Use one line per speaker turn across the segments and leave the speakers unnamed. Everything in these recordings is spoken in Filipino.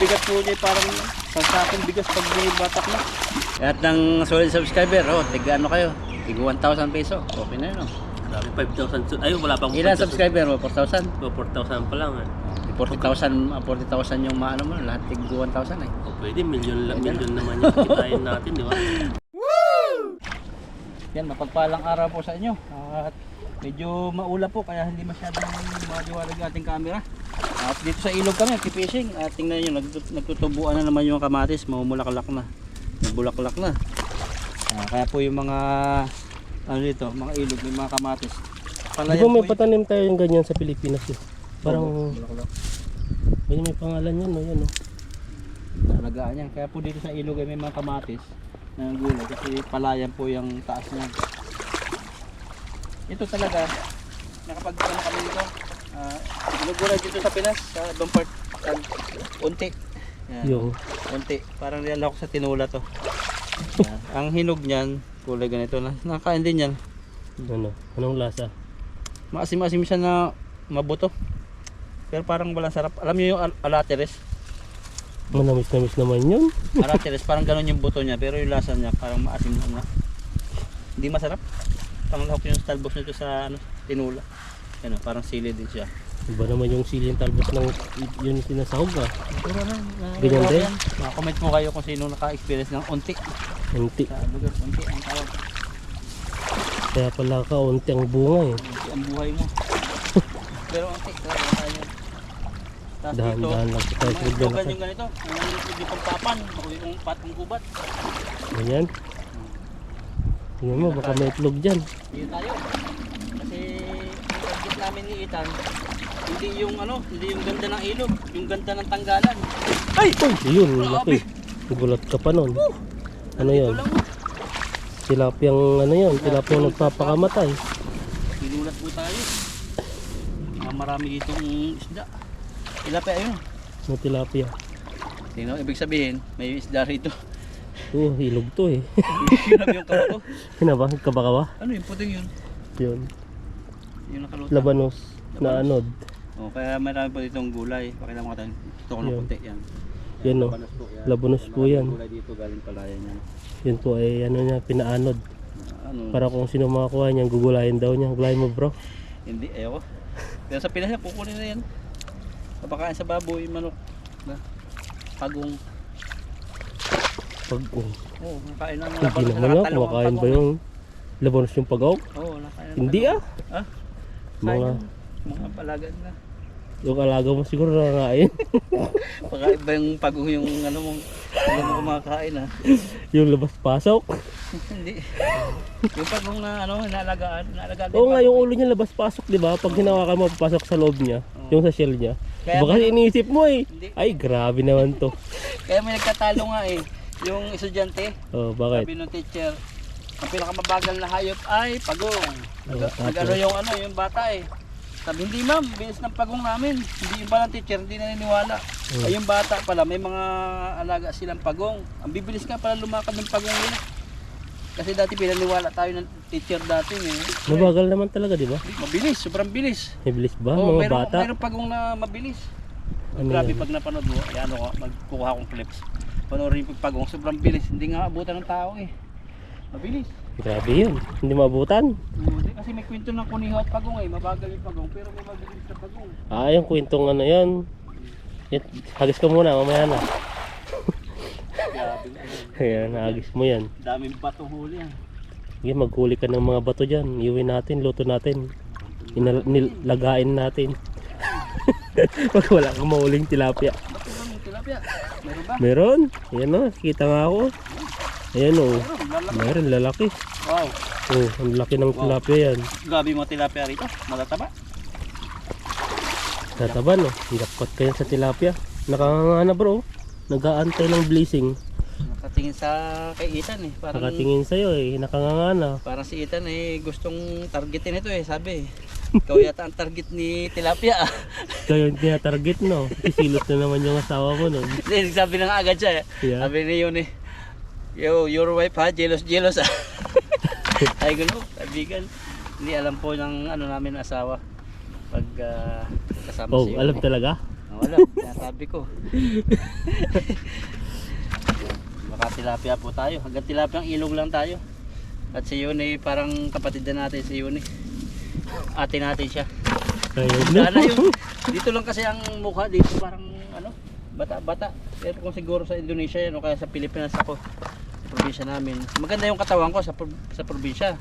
Bigat po niya parang sasakin bigas pag binibatak na. At ng solid subscriber, tiga ano kayo? Tiga 1,000 peso. Okay na yun.
Grabe, 5,000. Ay, wala pang
Ilan subscriber mo? 4,000?
4,000 pa lang.
40,000 yung maano mo, lahat tiga 1,000 eh.
O pwede, milyon naman yung kitain natin, di ba?
Yan, mapagpalang araw po sa inyo. At medyo maula po kaya hindi masyadong maliwanag ang ating camera. At dito sa ilog kami, fishing. At tingnan nyo, nagtutubuan na naman yung kamatis, mamumulaklak na. Nagbulaklak na. Kaya po yung mga ano dito, mga ilog, may mga kamatis.
Di ba may patanim tayo yung ganyan sa Pilipinas eh? Parang may pangalan yan, no? Yan, no?
Nalagaan yan. Kaya po dito sa ilog ay may mga kamatis na gulay kasi palayan po yung taas niya. Ito talaga, nakapag-ano kami dito. Gulay dito sa Pinas, sa ibang part, unti. Yan,
Yung
unti. Parang nilala ko sa tinula to. Yan. Ang hinog niyan, kulay ganito na. Nakakain din yan.
ano? Anong lasa?
Maasim-asim siya na mabuto. Pero parang walang sarap. Alam niyo yung alateres?
Manamis-namis naman yun.
Alateres, parang ganun yung buto niya. Pero yung lasa niya, parang maasim na. Hindi masarap. Panglahok yung stalbox nito sa tinula. Yan, parang sili din siya.
Iba naman yung siling talbos ng yun sinasahog ah.
Pero
Ganyan din?
comment mo kayo kung sino naka-experience ng unti.
Unti.
Sa lugar, unti ang tawag.
Kaya pala kaunti ang bunga eh.
Unti ang buhay mo. Pero unti, kaya tayo. Tapos
Dahan-dahan lang sa tayo.
ito yung ganito. Hindi pang papan, yung patong gubat.
Ganyan. Tingnan mo, baka may itlog dyan.
Dito tayo. Kasi yung target namin ni Ethan, hindi yung hindi yung ganda ng ilog, yung ganda ng tanggalan. Ay!
Uy, yun, laki. Gulat ka pa nun. Ano
Dito
yun?
lang.
Tilapiyang ano yun? Tilapiyang nagpapakamatay.
Sinulat po tayo. Marami ditong isda. Tilapia ayun.
Ano tilapia?
Tingnan mo, ibig sabihin, may isda rito.
Ilog to eh.
Hirap yung kabato.
Hinaba, kabaka ba?
Ano yung puting yun?
Yun.
Yung nakalutang.
Labanos na anod.
Kaya marami po ditong gulay. Pakita mo ka tayo. Ito ko ng
Yun.
puti yan.
Yan o.
Labanos po yan.
Labanos po
Marami
yan.
gulay dito galing palayan yan.
Yun po ay ano niya, pinaanod.
Ano?
Para kung sino makakuha niyan, gugulayin daw niya. Gulayin mo bro.
Hindi, ayoko. Pero sa Pinas yan, kukunin na yan. Kapakain sa baboy, manok. Pagong.
Pag-ong.
Oo, nakain na ng
Hindi
labanos.
naman nga, kumakain ba yung labanos yung pag-ong?
Oo, nakain.
Hindi ah.
Ah?
Mga,
Mga palagan na.
yung alaga mo siguro nangain.
Baka iba yung pagong yung mo kumakain ha.
Yung labas-pasok.
Hindi. Yung pagong na inaalagaan
Oo nga, yung ulo niya labas-pasok, di ba? Pag hinawakan mo, papasok sa loob niya. Yung sa shell niya.
Kaya
Baka iniisip mo eh.
Hindi.
Ay, grabe naman to.
Kaya may nagkatalo nga eh. Yung estudyante,
Oh, bakit?
sabi ng teacher, ang pinakamabagal na hayop ay pagong. Nag-ano yung bata eh. Sabi, hindi ma'am, bilis ng pagong namin. Hindi yung ba ng teacher, hindi naniniwala. Ay yung bata pala, may mga alaga silang pagong. Ang bibilis nga pala lumakad ng pagong yun. Kasi dati pinaniwala tayo ng teacher dati eh.
Mabagal naman talaga, di ba?
Mabilis, sobrang bilis.
May bilis ba?
Oo,
Mga bata?
Mayroong pagong na mabilis.
Ano
Grabe
yan?
pag napanood mo, ayan ako, magkukuha akong clips. Panoorin yung pagong, sobrang bilis. Hindi nga abutan ng tao eh. Mabilis.
Grabe yun. Hindi maabutan.
Hindi kasi may kwento ng kuniho at pagong eh. Mabagal yung pagong pero may mabilis na pagong.
Yung kwentong ano yan. Hagis ka muna, mamaya na.
Grabe.
Ayan, hagis mo yan.
Daming bato huli yan.
Sige, maghuli ka ng mga bato dyan. Iuwi natin, luto natin. Nilagain natin. Pag wala kang mahuling tilapia.
Bato ba yung tilapia? Meron ba?
Meron. Ayan o, kita nga ako. Ayan o.
Meron, lalaki.
Meron, lalaki.
Wow.
Oh, ang laki ng tilapia yan.
Grabe mga tilapia rito. Matataba.
Tataba no. Jackpot kayo sa tilapia. Nakanganga bro. Nag-aantay ng blessing.
Nakatingin sa kay Ethan eh. Parang,
Nakatingin sa'yo eh. Nakanganga na.
parang si Ethan eh gustong targetin ito eh. Sabi ikaw yata ang target ni tilapia ah.
Kayo yung tinatarget no. Isilot na naman yung asawa mo no.
Hindi, sabi na nga agad siya eh.
Yeah.
Sabi ni yun eh. Yo, your wife ha, jealous ah. Ay gano'n, kaibigan. Hindi alam po ng namin asawa. Pag kasama
Oh,
siya.
alam talaga?
Oo, Wala, sabi ko. Baka tilapia po tayo. Hanggang tilapia ang ilog lang tayo. At si Yuni parang kapatid na natin si Yuni. Ate natin siya.
Ayun
Sana
na.
yung, dito lang kasi ang mukha dito parang ano, bata-bata. Pero kung siguro sa Indonesia yan o kaya sa Pilipinas ako, sa probinsya namin. Maganda yung katawan ko sa probinsya.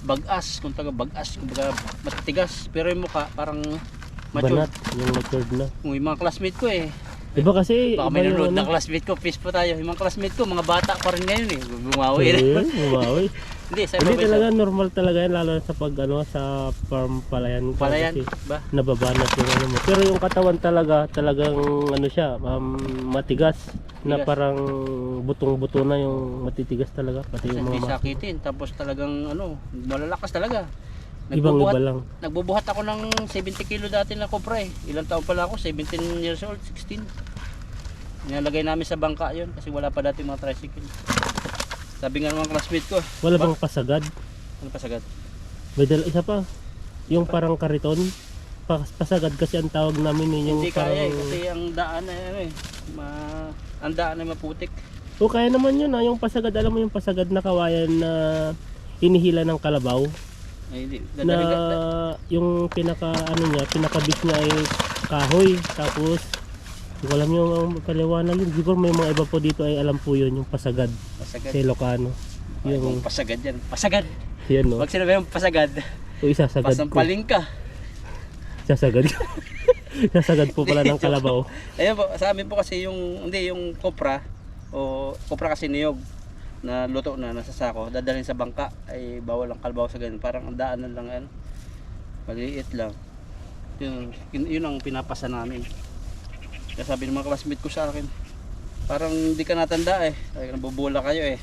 Bagas, kung taga bagas, kumbaga matitigas. Pero yung mukha parang mature.
Banat, yung matured na.
Yung mga classmate ko eh.
Iba kasi,
Baka
iba
may
yung
nanonood
ano.
na classmate ko, peace po tayo. Yung mga classmate ko, mga bata pa rin ngayon eh. Bumawi na.
Ayun, bumawi.
Hindi, sa
Hindi
probinsya.
talaga, normal talaga yan, lalo sa pag ano, sa farm palayan. ka
Palayan
kasi
ba?
nababanat yung ano mo. Pero yung katawan talaga, talagang ano siya, matigas. Na
Tigas.
parang butong-buto na yung matitigas talaga. Pati yung
Hindi
mga
sakitin. Tapos talagang ano, malalakas talaga.
ibang-iba lang.
Nagbubuhat ako ng 70 kilo dati na kopra eh. Ilang taon pala ako? 17 years old, 16. Nilalagay namin sa bangka yun kasi wala pa dati mga tricycle. Sabi nga ng mga classmate ko,
Wala bang pasagad?
ano pa sagad?
May isa pa. Yung parang kariton. Pasagad kasi ang tawag namin eh, yung
Hindi kaya eh,
parang...
kasi ang daan ay ano eh, ang daan ay maputik.
O kaya naman yun yung pasagad, alam mo yung pasagad na kawayan na inihila ng kalabaw.
Ay, hindi.
Na yung pinaka ano niya, pinaka-base niya ay kahoy. Tapos hindi ko alam yung paliwanag yun. Siguro may mga iba po dito ay alam po yun, yung pasagad
Pasagad.
sa Ilocano.
Yung
Yung
pasagad yan. Pasagad.
yan no.
Pag sinabi yung pasagad,
O isasagad ko.
pasampaling ka.
Sasagad ko. Sasagad po pala ng kalabaw.
Ayun po, sa amin po kasi yung, hindi yung kopra, o kopra kasi niyog na luto na nasa sako, dadalhin sa bangka ay bawal ang kalabaw sa ganun. Parang ang daanan lang yan. Maliit lang. Yun ang pinapasa namin. Kaya sabi ng mga classmate ko sa akin, parang hindi ka natanda eh. Ay, nabubula kayo eh.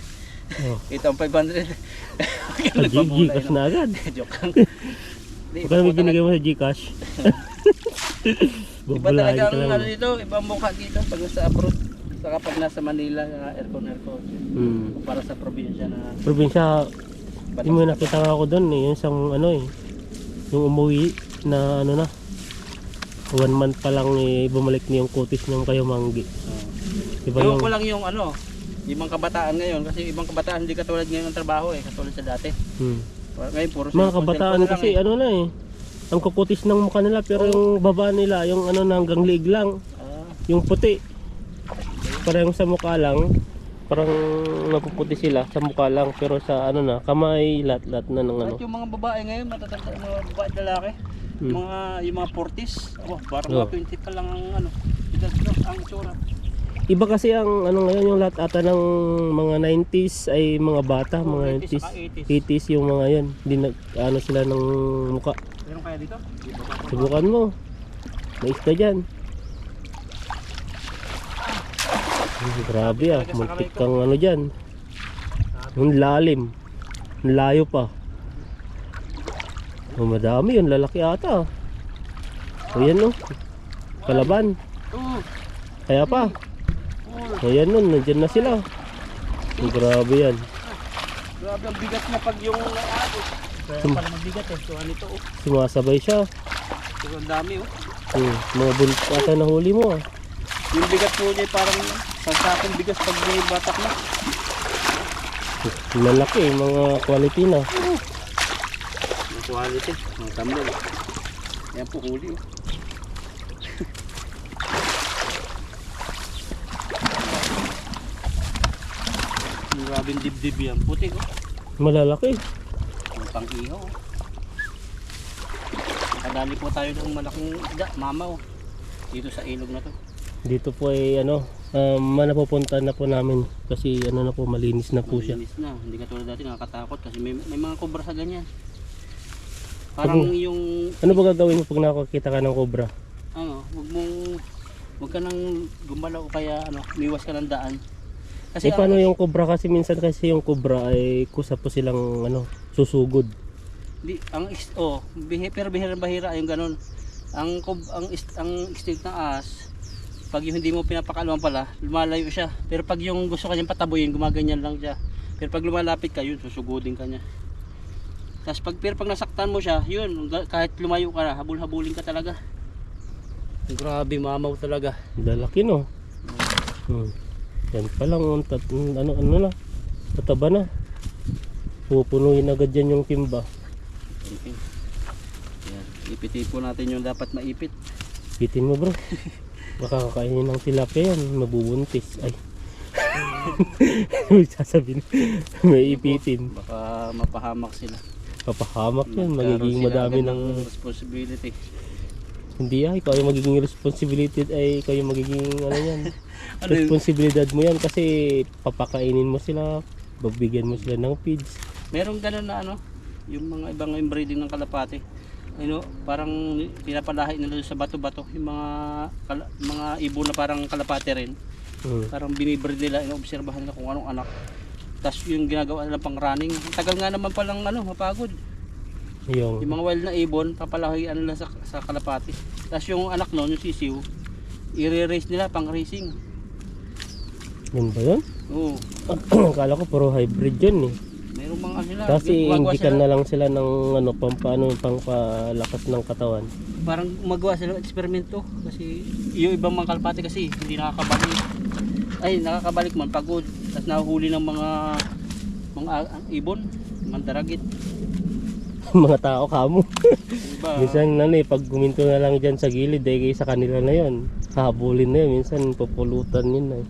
Oh.
Ito ang 500.
Gcash na agad.
Joke lang. Hindi,
Baka may
iba
binigay mo sa Gcash.
Iba
Bubulahin
talaga
ka
ang
lang.
ano dito, ibang mukha dito pag nasa abroad. Saka pag nasa Manila, aircon. Para sa probinsya na
Probinsya, yung may nakita nga ako doon eh, yung isang ano eh, yung umuwi na ano na, 1 month pa lang eh, bumalik niya yung kutis niyang kayo manggi. Diba
Ewan
yung,
ko lang yung ano, ibang kabataan ngayon kasi ibang kabataan hindi katulad ngayon ng trabaho eh, katulad sa dati. Ngayon puro
mga
cellphone,
kabataan
cellphone lang
kasi ano na eh, ang kukutis ng mukha nila pero yung baba nila, yung ano na hanggang liig lang, yung puti. Parang sa mukha lang, parang napuputi sila sa mukha lang pero sa ano na, kamay, lahat na ng ano.
At yung mga babae ngayon, matatanda yung mga babae at lalaki, yung mga 40s, parang
Oh.
mga 20 pa lang ang ano, ang itsura.
Iba kasi ang ano ngayon, yung lahat ata ng mga 90s ay mga bata,
Oo,
mga
90s
90s,
saka
80s yung mga yan. Hindi na ano sila ng mukha.
Meron kaya dito?
Subukan mo. May isda dyan. Grabe ah, muntik kang ano dyan. Yung lalim. Ang layo pa. Oh, madami yun, lalaki ata. O yan no. Kalaban. Kaya pa. O yan nun, nandyan na sila. Oh, grabe yan.
Grabe ang bigat na pag yung naabot. Kaya pala mabigat eh. So ano ito oh.
Sumasabay siya.
So, ang dami oh.
Mga bulit ata na huli mo ah.
Yung bigat po niya parang sansakong bigas pag batak na.
Malaki, mga quality na.
Yung quality, mga tambol. Yan po huli oh. Yung grabing dibdib yan. Puti oh.
Malalaki.
Yung pang-ihaw oh. Nakadali po tayo ng malaking isda, mamaw. Dito sa ilog na to.
Dito po ay ano, napupunta na po namin kasi ano na po, malinis na po siya.
Malinis na. Hindi katulad dati nakakatakot kasi may mga kubra sa ganyan. Parang yung
Ano ba gagawin mo pag nakakita ka ng cobra?
ano, wag ka nang gumalaw o kaya ano, umiwas ka ng daan. Kasi
Paano yung cobra kasi minsan kasi yung cobra ay kusa po silang ano, susugod.
pero bihira yung ganun. Ang instinct ng ahas, pag yung hindi mo pinapakaluan pala, lumalayo siya. Pero pag yung gusto kanyang pataboyin, gumaganyan lang siya. Pero pag lumalapit ka, yun, susugudin ka niya. Tapos pag nasaktan mo siya, yun, kahit lumayo ka na, habul-habulin ka talaga. Grabe, mamaw talaga.
Lalaki no. Yan pa lang, ano na, tataba na. Pupunuin agad yan yung timba.
Okay. Yan. Ipitin po natin yung dapat maipit.
Pitin mo bro. Baka kakainin ng tilapia yan, mabubuntis. Ay. May sasabihin, may ipitin.
Baka mapahamak sila.
Papahamak yan,
Magkaroon
magiging
sila
madami
agad
ng...
responsibility.
Hindi ikaw yung magiging responsibility ay ikaw yung magiging ano yan.
Ano yun?
Responsibilidad mo yan kasi papakainin mo sila, babigyan mo sila ng feeds.
Merong ganun na ano, yung mga ibang inbreeding ng kalapate. Ano, parang pinapalahi nila sa bato-bato yung mga ibon na parang kalapate rin. Parang binibreed nila, inoobserbahan nila kung anong anak. Tapos yung ginagawa nila pang running. Tagal nga naman palang ano, mapagod. Yung mga wild na ibon, papalahian nila sa kalapate. Tapos yung anak noon, yung sisiw, i-race nila pang racing.
Yun ba yun?
Oo.
Akala ko puro hybrid yun eh.
Merong mga sila.
Kasi
gumagawa
indikan
sila.
na lang sila ng ano, pangpalakas ng katawan.
Parang magawa sila ng eksperimento. Kasi yung ibang mga kalapate kasi hindi nakakabalik. Ay, nakakabalik man pagod. Tapos nahuhuli ng mga ibon, mga daragit.
Mga tao kamo.
Diba?
Minsan ano eh, pag guminto na lang dyan sa gilid, dahil sa kanila na yun. Habulin na yun, minsan pupulutan yun eh.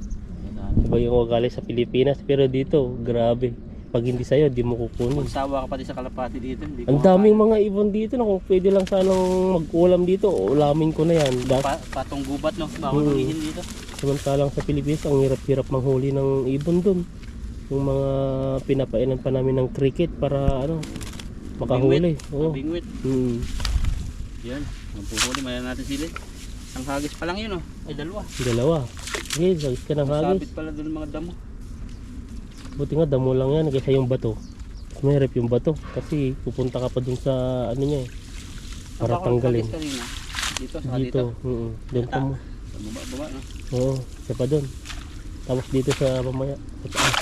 Iba yung ugali sa Pilipinas, pero dito, grabe. Pag hindi sa'yo, di mo kukunin.
Magsawa ka pati sa kalapate dito. Hindi
Ang daming mga ibon dito na kung pwede lang sanang mag-ulam dito, ulamin ko na yan.
patong gubat, no? Bawal hulihin dito.
Samantalang sa Pilipinas, ang hirap-hirap manghuli ng ibon dun. Yung mga pinapainan pa namin ng cricket para ano, makahuli. Oo.
Bingwit. Yan. Magpuhuli, maya natin sila. Ang hagis pa lang yun, oh. Ay, dalawa.
Dalawa. Okay, sagis ka ng hagis.
Sabit pala doon mga damo.
Buti nga damo lang yan kaysa yung bato. Mahirap yung bato kasi pupunta ka pa dun sa ano niya eh. Para tanggalin.
Hagis kanina. Dito, sa
Dito. Doon ka mo.
Baba, no?
Oo, isa pa dun. Tapos dito sa mamaya. Sa taas.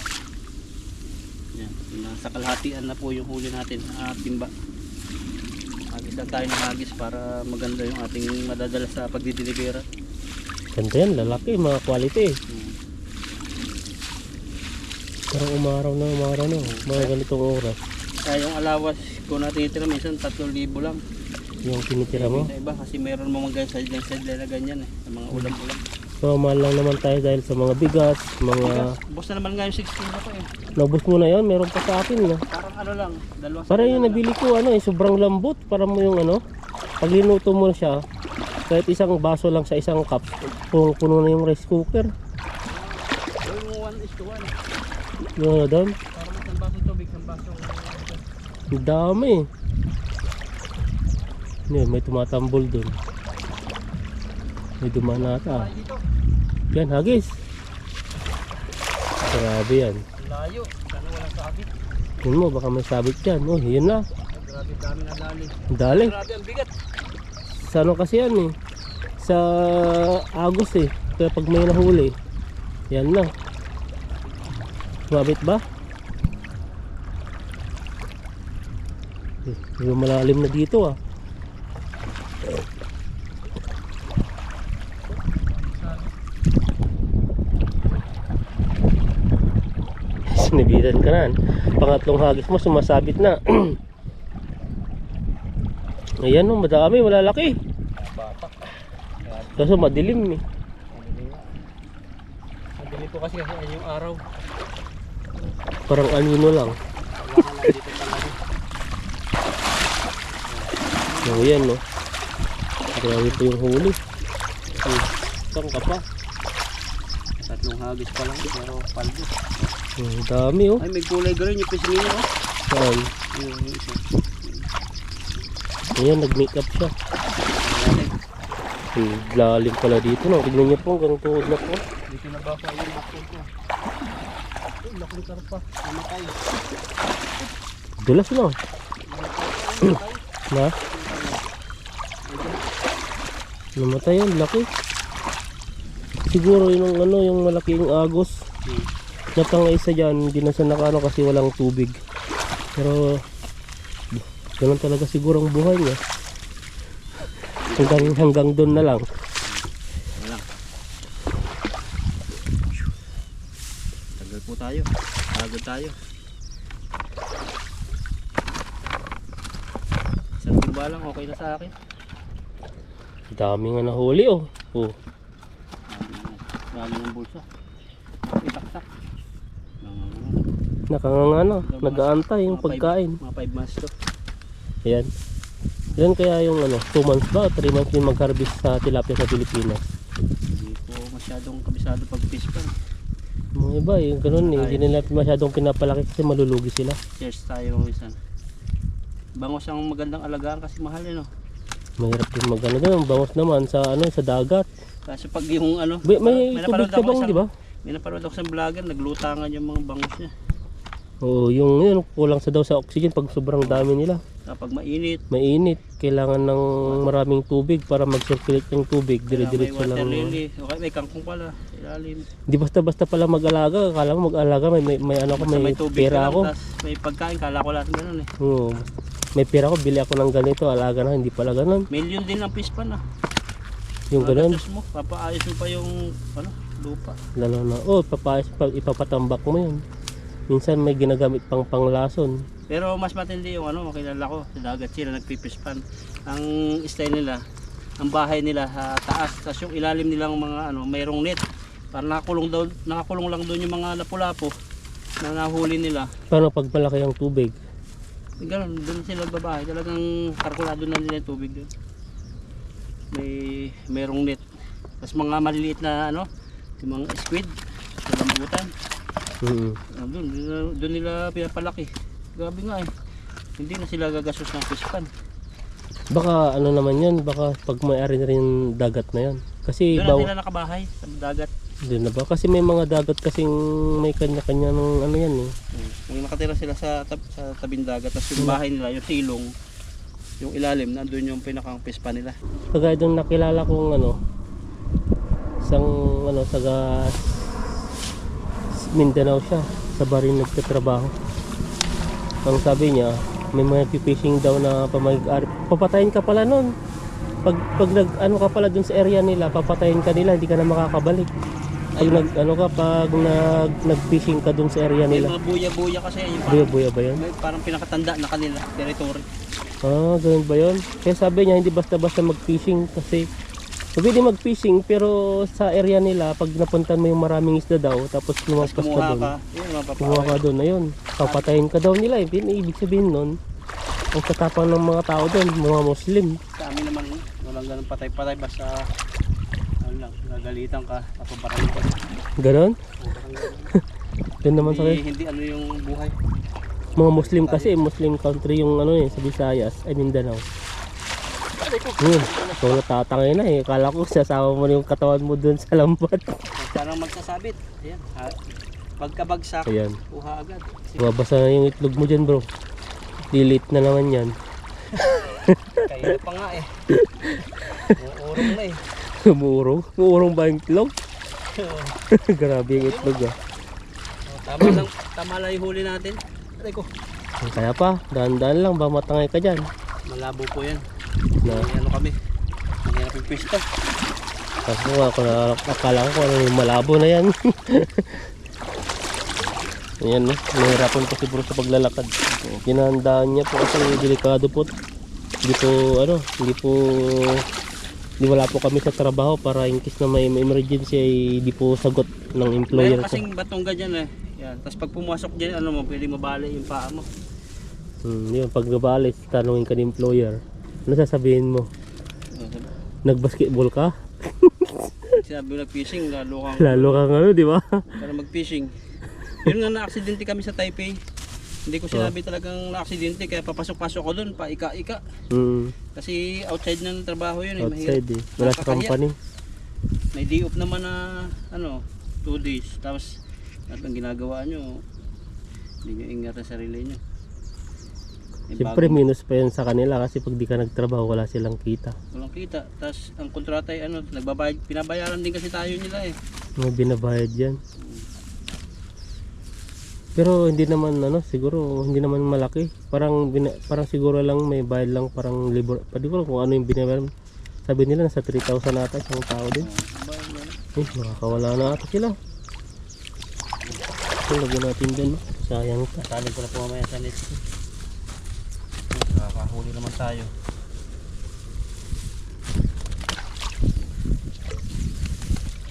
Yan. Nasa kalahatian na po yung huli natin. Timba. Hagis lang tayo ng hagis para maganda yung ating madadala sa pagdidelibera.
Ganda yan, lalaki, mga quality. Parang umaraw na, mga ganitong oras.
Kaya yung alawas ko natin itira minsan 3,000 lang.
Yung tinitira mo.
Sa iba kasi meron mo mga sideline na ganyan eh. Sa mga ulam-ulam.
So mahal lang naman tayo dahil sa mga bigas, mga...
Boss na naman nga yung 16 na pa eh.
Naubos mo na yun, meron pa sa akin no?
Parang ano lang, dalawang
Para yung
lang.
nabili ko, ano eh, sobrang lambot. Para mo yung ano, pag linuto mo siya, kahit isang baso lang sa isang cup, puno na yung rice cooker.
Yung 1:1.
Yung ano doon,
Parang isang basong tubig, isang basong...
ang dami. Yan, may tumatambol doon. May dumaan nata.
Ay, dito.
Yan, hagis. Grabe yan.
Layo. Sana walang sabit.
Yun mo, baka may sabit dyan. Oh, yun na.
Grabe dami na dali.
Ang dali.
Grabe ang bigat.
Sa ano kasi yan eh. Sa Agos eh. Kaya pag may nahuli, yan na. Mabit ba? Yung malalim na dito ah. Sinibitan ka na. Pangatlong hagis mo sumasabit na. Ayan o, madami, malalaki.
Batak.
Kaso madilim eh.
Madilim po kasi yung araw.
Parang anino lang.
Wala ka lang dito talaga.
O yan no. Grabe po yung huli.
Saan ka pa? 3 hagis pa lang. Pero paldo.
Ang dami oh.
Ay, may kulay green yung pisngi niya, oh.
Saan?
Yung isa.
Ayan, nag-makeup siya. Lalim pala dito no. Tignan niyo po hanggang tuhod na po.
Dito na ba pa yung bakul ko? Ay, lakuli ka pa. Namatay.
Dulas no. Na? Namatay yun, laki. Siguro yung ano, yung malaking agos. Natang isa dyan, hindi na siya nakano kasi walang tubig. Pero ganun talaga siguro ang buhay niya. Hanggang doon na lang.
Tagal po tayo. Pagod tayo. Isang timba lang, okay na sa akin.
Dami nga nahuli oh. Oh.
Dami ng bulsa. Itaktak.
Nakanganga nag-aantay yung
Mga
pagkain.
Mga 5 months to.
Ayan. Yan kaya yung 2 months ba, 3 months din mag-harvest sa tilapia sa Pilipinas.
Hindi po masyadong kabisado pag fish pan.
Mga iba yung ganun eh, hindi nila masyadong pinapalaki kasi malulugi sila.
Cheers tayo minsan. Bangos ang magandang alagaan kasi mahal no.
Mahirap din magano doon, bangos naman sa sa dagat.
Kasi pag yung
May tubig sa bang, di ba?
May napanood ako sa vlogger, naglutangan yung mga bangos niya.
Oo, yung yun, kulang sa daw sa oxygen pag sobrang dami nila.
Kapag mainit,
Mainit, kailangan ng maraming tubig para mag-circulate yung tubig,
may
dire-diretso
water
lang.
lily. Okay, may kangkong pala. Ilalim.
Di basta-basta pala mag-alaga, akala mo mag-alaga, may ano ko,
Basta
may
tubig
pera
ka lang,
ako.
tas may pagkain, kala ko lahat ganun eh.
Oo. May pera ko, bili ako ng ganito, alaga na, hindi pala ganun.
Million din ang fish pan
Yung ganun,
Gastos mo, papaayos mo pa yung lupa.
lalo na, papayas, ipapatambak mo yun. Minsan may ginagamit pang panglason.
Pero mas matindi yung kilala ko sa dagat sila nagpifish pan. Ang style nila, ang bahay nila sa taas, tapos yung ilalim nilang mga mayroong net. Para nakakulong lang doon yung mga lapu-lapo na nahuli nila.
Paano pag malaki ang tubig?
Ganun, doon sila babae. Talagang kalkulado na nila yung tubig doon. Mayroong net. Tapos mga maliliit na yung mga squid, sa lambutan. Doon nila pinapalaki. Grabe nga eh. Hindi na sila gagastos ng fish pan.
Baka naman yan, baka pag may-ari na rin dagat na yan. Kasi
Doon na sila nakabahay sa dagat.
Doon na ba? Kasi may mga dagat kasing may kanya-kanya ng yan eh.
Kung nakatira sila sa tabing dagat, tapos yung bahay nila, yung silong, yung ilalim, nandun yung pinakang fish pan nila.
Kagaya doon nakilala kong isang taga Mindanao siya, sa barin nagtatrabaho. Ang sabi niya, may mga fishing daw na pamag-ari. Papatayin ka pala nun. Pag ka pala dun sa area nila, papatayin ka nila, hindi ka na makakabalik. Pag nag-fishing ka dun sa area
May
nila.
mga buya-buya kasi yung
Buya-buya ba yun?
parang pinakatanda na kanila, territory.
Ah, ganun ba yun? Kaya sabi niya, hindi basta-basta mag-fishing kasi pwede mag-fishing pero sa area nila, pag napuntan mo yung maraming isda daw, tapos lumampas ka
Kumuha
doon.
ka, yun,
Kumuha ka doon, ayun. Papatayin ka daw nila. Ibig sabihin nun, ang katapang ng mga tao doon, mga Muslim.
Sa amin naman, walang ganun patay-patay, basta nagalitan ka, papabarangay ka.
Ganon? Doon naman sa
Hindi yung buhay.
mga Muslim kasi, Muslim country yung sa Visayas, ay Mindanao. So natatangay na eh. Akala ko sasama mo na yung katawan mo dun sa lambat.
Sana magsasabit. Ayan. Pagkabagsak,
Ayan.
kuha agad.
Babasa na yung itlog mo dyan bro. Delete na naman yan.
Kayo pa nga eh. Uurong na eh.
Umuurong? Umuurong ba yung itlog? Grabe yung itlog ah.
Tama lang yung huli natin. Aray ko.
Kaya pa, dahan-dahan lang ba matangay ka dyan.
Malabo po yan.
Na,
Kami. Mahirap yung pwesto.
kasi akala ko yung malabo na yan. Ayan mahirapan po siguro sa paglalakad. Ginahandaan niya po kasi delikado po. Hindi wala po kami sa trabaho para in case na may emergency ay di po sagot ng employer
Mayroon
ko.
kasing batongga dyan eh. Yan. Tapos pag pumasok dyan, pwede mabali yung paa mo.
Yun, pag nabalis, tanungin ka ng employer. Ano sasabihin mo? Nag-basketball ka?
Sinabi mo nag-fishing, lalo
Lalo kang di ba?
para mag-fishing. Yun nga na-aksidente kami sa Taipei. Hindi ko sinabi talagang na-aksidente, kaya papasok-pasok ko doon, paika-ika. Kasi outside ng trabaho yun eh.
Outside eh. Wala sa company.
May day off naman na 2 days. Tapos at ang ginagawa nyo, hindi nyo ingatan sarili nyo.
Siyempre minus pa yun sa kanila kasi pag di ka nagtrabaho wala silang kita.
Walang kita. Tapos ang kontrata ay nagbabayad, pinabayaran din kasi tayo nila eh.
May binabayad yan. Pero hindi naman siguro hindi naman malaki. Parang siguro lang may bayad lang parang libur. Pwede ko kung ano yung binabayaran. Sabi nila nasa 3,000 ata isang tao din. Makakawala na ata sila. Lagyan natin dun. Sayang pa.
Sasalin ko na po mamaya sa net. Nakakahuli naman tayo.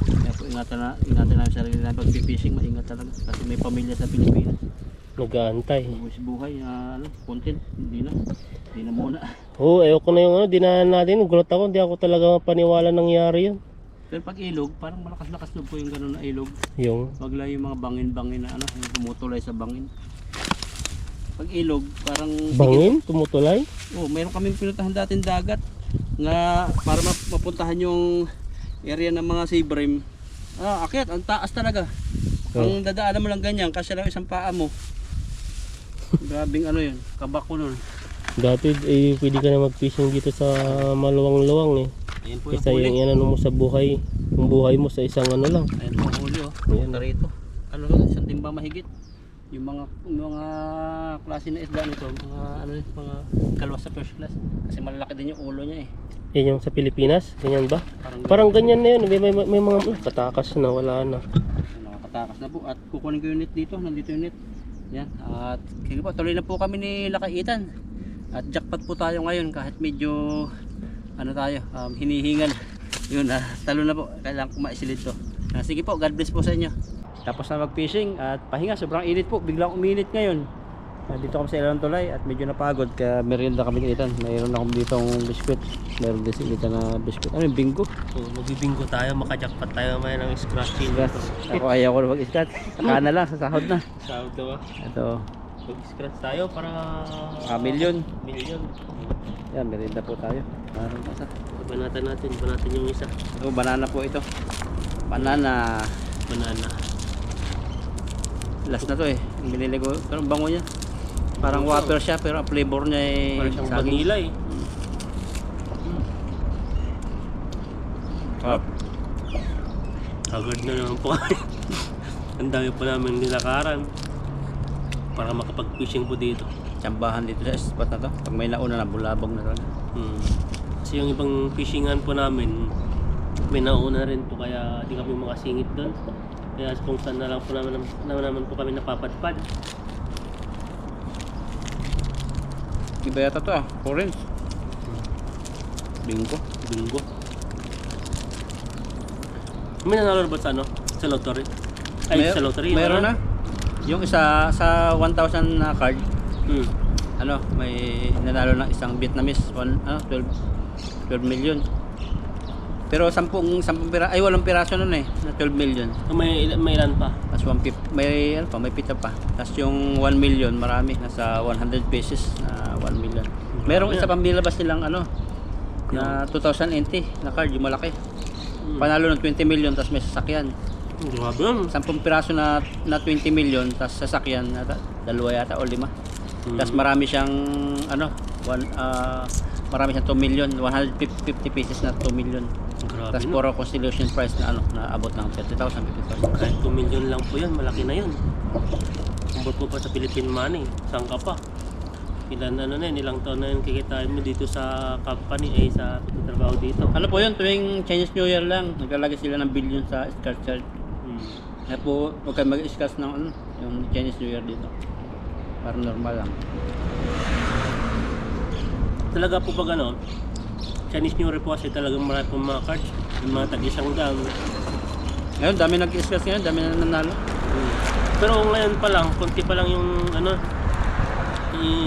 Kaya po ingatan na ang sarili natin pag-fishing, maingat talaga. Kasi may pamilya sa Pilipinas.
Nag-aantay.
Buhay, content, hindi na muna.
Oo, ayoko na yung dinahan natin. Gulat ako, hindi ako talaga paniwala nangyari yun.
Pero pag ilog, parang malakas-lakas na po yung gano'n na ilog.
Yung,
Wag lang yung mga bangin-bangin na yung tumutulay sa bangin. Pag ilog, parang...
bangin, tumutulay.
Mayroon kaming pinuntahan dating dagat nga para mapuntahan yung area ng mga sea bream. Akyat, ang taas talaga. Ang dadaanan mo lang ganyan, kasi lang isang paa mo. Grabing yun, kabak ko nun.
Dati, pwede ka na mag-fishing dito sa maluwang-luwang eh.
Ayun po yung
Kasi
huli.
yung mo sa buhay, yung buhay mo sa isang lang.
Ayun po yung huli
Ayan.
Rito. Isang timba mahigit. Yung mga klase na isda nito, mga kalwas sa first class. Kasi malalaki din yung ulo niya eh.
Yan yung sa Pilipinas, ganyan ba? Parang ganyan na yun, may mga katakas na, wala na.
Nakakatakas na po at kukunin ko yung net dito, nandito yung net. Yan, at sige po, tuloy na po kami ni Lakaitan. At jackpot po tayo ngayon kahit medyo hinihingal. Yun, talo na po, kailangan ko maisilid to. Sige po, God bless po sa inyo. Tapos na mag-fishing at pahinga, sobrang init po, biglang uminit ngayon. Dito kami sa Ilang Tulay at medyo napagod kaya merienda kami ni Itan. Mayroon akong ditong biskwit. Meron din si Itan na biskwit. Yung bingo?
Magbibinggo tayo, makajackpot tayo may ng scratching.
Ako ayaw ko na mag-iskat. Saka na lang, sa sahod na.
Sahod na ba?
Ito,
Mag-scratch tayo para...
milyon.
Milyon.
Yan, merienda po tayo. Meron pa sa.
Banatan natin yung isa.
Banana po ito. Banana. Last na to eh. Yung binili ko. Pero ang bango niya. Parang water siya pero ang flavor niya ay
Parang siyang
saging.
vanilla eh. Agad na naman po kami. Ang dami po namin nilakaran para makapag-fishing po dito.
Tsambahan dito sa spot na to. Pag may nauna na, bulabog na talaga.
Kasi yung ibang fishingan po namin, may nauna rin po kaya di kami makasingit doon. Kaya kung saan na lang po naman po kami napapadpad.
Iba yata to orange. Bingo.
May nanalo ba sa sa lottery? Ay, sa lottery.
Meron na. Yung isa sa 1,000 na card, may nanalo ng isang Vietnamese 12 million. Pero 8 piraso nun eh, na 12 million.
May ilan pa?
Tapos 150, may pita pa. Tapos yung 1 million, marami, nasa 100 pesos na 1 million. Merong isa pang nilabas nilang na 2080 na card, yung malaki. Panalo ng 20 million, tapos may sasakyan.
Grabe yun.
10 piraso na 20 million, tapos sasakyan, dalawa yata o 5. Tapos marami siyang, marami siyang 2 million, 150 pieces na 2 million.
Grabe
Tapos puro constellation price na na abot ng 30,000, 50,000.
Kahit 2 million lang po yan, malaki na yun. Kumbot mo pa sa Philippine money, saan ka pa? Ilang taon na yun kikitain mo dito sa company, sa pagtatrabaho dito.
Ano po yun, tuwing Chinese New Year lang, naglalagay sila ng billion sa scratch card. Kaya po, huwag kayo mag-scratch ng yung Chinese New Year dito. Parang normal lang.
Talaga po pag Chinese New Year po kasi talagang marami pong mga cards, yung mga tag-isang dang.
Ngayon, dami nag-scratch ngayon, dami na nanalo.
Pero ngayon pa lang, konti pa lang yung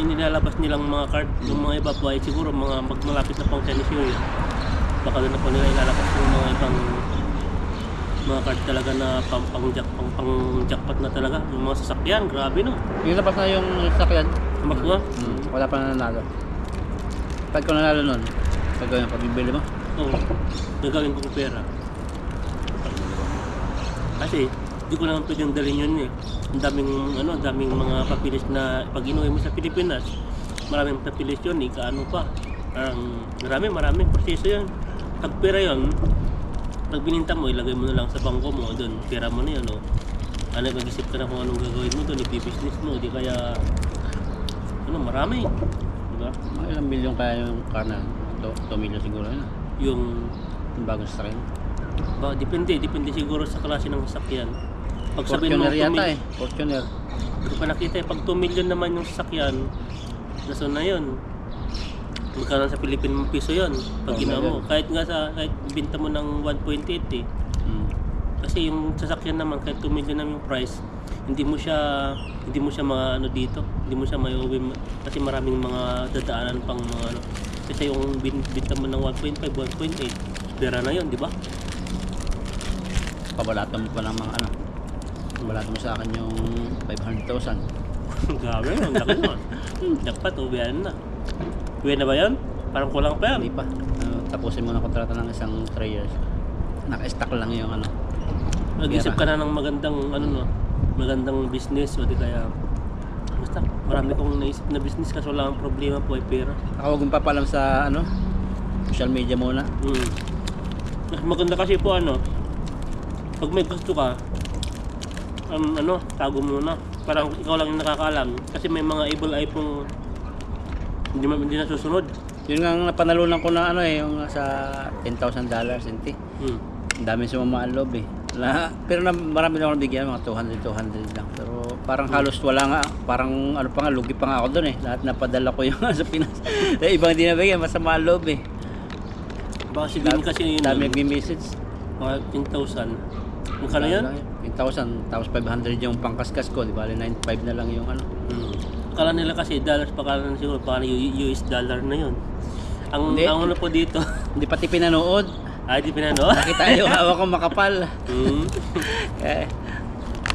nilalabas nilang mga card. Yung mga iba po ay siguro mga magmalapit na pang Chinese New Year. Baka doon na po nila ilalabas yung mga ibang mga card talaga na pang-jackpot na talaga. Yung mga sasakyan, grabe no.
Yung labas na yung sakyan,
Tumak na.
wala pa na nanalo. Pag ko nanalo nun, gagawin yung pagbibili mo.
Oo, nagawin kong pera. Kasi, di ko naman pwedeng dalhin yun eh. Ang daming mga papilis na pag inuwi mo sa Pilipinas, maraming papilis yun eh, kaano pa. Maraming proseso yun. Pag pera yun, pag bininta mo, ilagay mo na lang sa bangko mo, doon, pera mo na yun o. Mag-isip ka na kung anong gagawin mo doon, ipi-business mo, di kaya, marami. Diba?
Mga ilang milyon kaya yung car na 2 million siguro yun.
Yung
Yung bagong sasakyan.
depende siguro sa klase ng sasakyan.
Pag sabihin mo
Fortuner
2
yata
million,
eh. Fortuner.
hindi ko pa nakita eh. Pag 2 million naman yung sasakyan, naso na yun. Magkano sa Philippine piso yun. Pag
Oh,
ginawa mo,
ganun.
kahit binta mo ng 1.8 eh.
Mm.
Kasi yung sasakyan naman, kahit 2 million naman yung price, hindi mo siya mga ano dito, hindi mo siya maiuwi kasi maraming mga dadaanan pang mga ano. Kasi yung binta mo ng 1.5, 1.8, pera na yun, di ba?
Pabalato mo pa ng mga ano. Pabalato mo sa akin yung 500,000.
Grabe yun, ang laki naman. Dapat, uwihan na. Uwihan na ba yun? Parang kulang pa
Hindi
yan.
pa. Tapusin mo na kontrata ng isang 3 years. Naka-stack lang yung ano.
Nag-isip ka na ng magandang, ano no, magandang business, o di kaya, basta, marami kong naisip na business kasi wala ang problema po ay pera.
Ako huwag mong papalam sa ano, social media muna.
Mas maganda kasi po ano, pag may gusto ka, ano, tago muna. Parang ikaw lang yung nakakaalam. Kasi may mga evil eye pong hindi nasusunod.
Yun nga ang napanalunan ko na ano eh, yung sa $10,000, hindi. Ang dami sumama ang loob eh. Pero marami na akong bigyan, mga 200 lang. Pero parang halos wala nga, parang ano pa nga, lugi pa nga ako doon eh. Lahat napadala ko yung sa Pinas. Ibang hindi nabigyan, masama ang loob eh.
Baka si Vin kasi yun,
Dami nag-message.
mga 10,000. Magkano yan?
10,000, tapos 500 yung pangkaskas ko, di ba? 9.5 na lang yung ano.
Akala nila kasi dollars, pakala na siguro, parang US dollar na yun. Ang
Hindi.
ano po dito,
Hindi pati pinanood.
ay di pinanood.
Nakita yung hawak ko makapal.
Mm.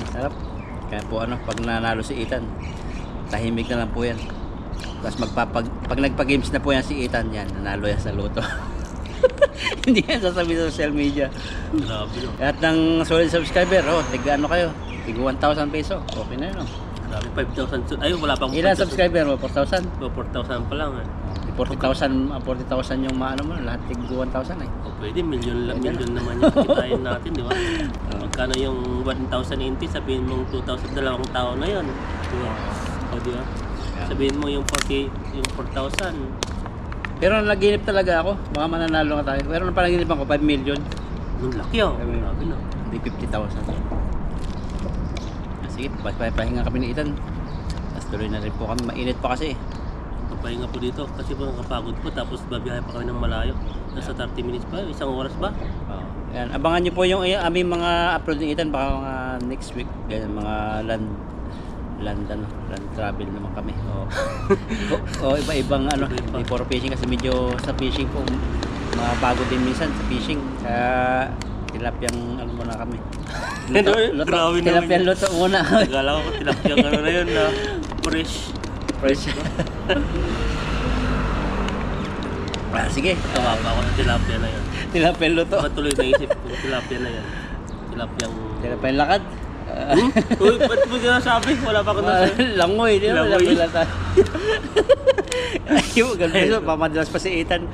Sarap. Kaya po ano, pag nanalo si Ethan, tahimik na lang po yan. Tapos pag nagpa-games na po yan si Ethan, yan, nanalo yan sa loto. Hindi yan sasabihin sa social media.
Grabe no.
At ng solid subscriber, tiga ano kayo? Tiga 1,000 peso. Okay na yun.
Grabe, 5,000. Ay, wala pang
Ilan
5,000.
subscriber mo? 4,000?
4,000 pa lang eh.
40,000 yung maano mo, lahat tig 1,000 eh.
O pwede, million naman yung kitain natin, di ba? Magkano yung 1,080, sabihin mong 2,000, dalawang tao na yun. Di ba? O di ba? Sabihin mo yung 4,000.
Pero nanaginip talaga ako, baka mananalo nga tayo. Pero nang panaginipan ko, 5 million.
Ang laki oh. Grabe no.
Hindi 50,000. Sige, pahinga kami ni Ethan. Tapos tuloy na rin po kami, mainit pa kasi.
Papahinga po dito kasi po nakapagod po tapos babiyahe pa kami ng malayo. Nasa 30 minutes pa, isang oras ba?
Yan, abangan nyo po yung aming mga upload ni Ethan, baka mga next week. Ganyan, mga land travel naman kami. Iba-ibang ano,
Iba-iba.
hindi puro fishing kasi medyo sa fishing po mga bago din minsan sa fishing. Kaya tilapyang ano muna kami.
Grabe naman
Tilapyang
yun.
luto muna.
Nagala ko tilapyang ano na yun na fresh.
Fresh. Sige.
Tawa pa ako sa tilapia na yun.
Tilapyang luto.
Patuloy naisip ko tilapia na yan.
Tilapyang lakad.
Uy, ba't mo sinasabi? Wala pa ako nasabi.
Langoy, di ba?
Langoy.
Langoy lang tayo. Ayun, ganun. Pamadalas pa si Ethan.